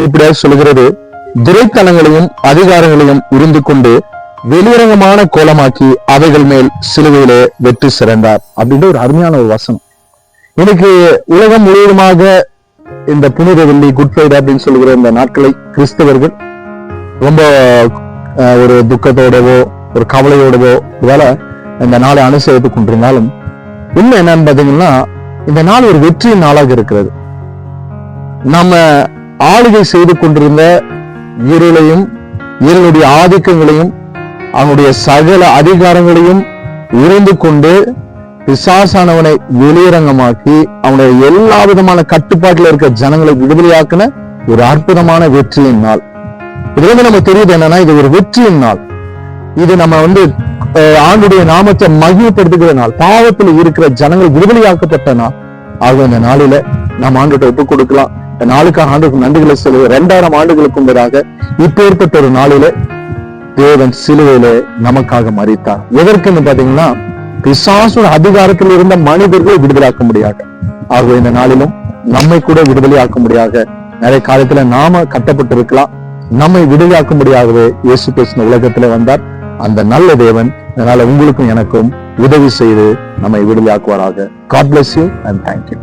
இப்படியாக சொல்கிறது, துரைத்தனங்களையும் அதிகாரங்களையும் உறிந்து கொண்டு வெளியரங்கமான கோலமாக்கி அவைகள் மேல் சிலுவையிலே வெற்றி சிறந்தார் அப்படின்ற ஒரு அருமையான ஒரு வசனம். இன்னைக்கு உலகம் முழுவதுமாக இந்த புனித வெள்ளி, குட் ஃப்ரைடே அப்படின்னு சொல்லுகிற இந்த நாட்களை கிறிஸ்தவர்கள் ரொம்ப ஒரு துக்கத்தோடவோ ஒரு கவலையோடவோ வேலை இந்த நாளை அனுசரித்துக் கொண்டிருந்தாலும் உண்மை என்னன்னு பாத்தீங்கன்னா, இந்த நாள் ஒரு வெற்றியின் நாளாக இருக்கிறது. நம்ம ஆளுகை செய்து கொண்டிருந்த இருளையும் இருளுடைய ஆதிக்கங்களையும் அவனுடைய சகல அதிகாரங்களையும் உறைந்து கொண்டு பிசாசானவனை வெளியரங்கமாக்கி அவனுடைய எல்லா விதமான கட்டுப்பாட்டில் இருக்க ஜனங்களை விடுதலையாக்கின ஒரு அற்புதமான வெற்றியின் நாள். இதுல இருந்து நம்ம தெரியுது என்னன்னா, இது ஒரு வெற்றியின் நாள். இது நம்ம ஆண்டுடைய நாமத்தை மகிமைப்படுத்துகிற நாள். பாவத்தில் இருக்கிற ஜனங்கள் விடுதலையாக்கப்பட்ட நாள். ஆக இந்த நாளில நாம் ஆண்டுகிட்ட ஒப்புக் கொடுக்கலாம். இந்த நாளுக்காக ஆண்டுக்கு நன்றிகளை செலுத்த 2000 ஆண்டுகளுக்கு முன்பதாக இப்பேற்பட்ட ஒரு நாளில தேவன் சிலுவையில நமக்காக மரித்தார். எதற்குன்னு பாத்தீங்கன்னா, பிசாசுடைய அதிகாரத்தில் இருந்த மனிதர்களை விடுதலையாக்க முடியாது. ஆகவே இந்த நாளிலும் நம்மை கூட விடுதலையாக்க முடியாது. நிறைய காலத்துல நாம கட்டப்பட்டிருக்கலாம். நம்மை விடுதலையாக்க முடியாகவே இயேசு கிறிஸ்து உலகத்துல வந்தார். அந்த நல்ல தேவன் இதனால உங்களுக்கும் எனக்கும் உதவி செய்து நம்மை விடுதலையாக்குவாராக. God bless you and thank you.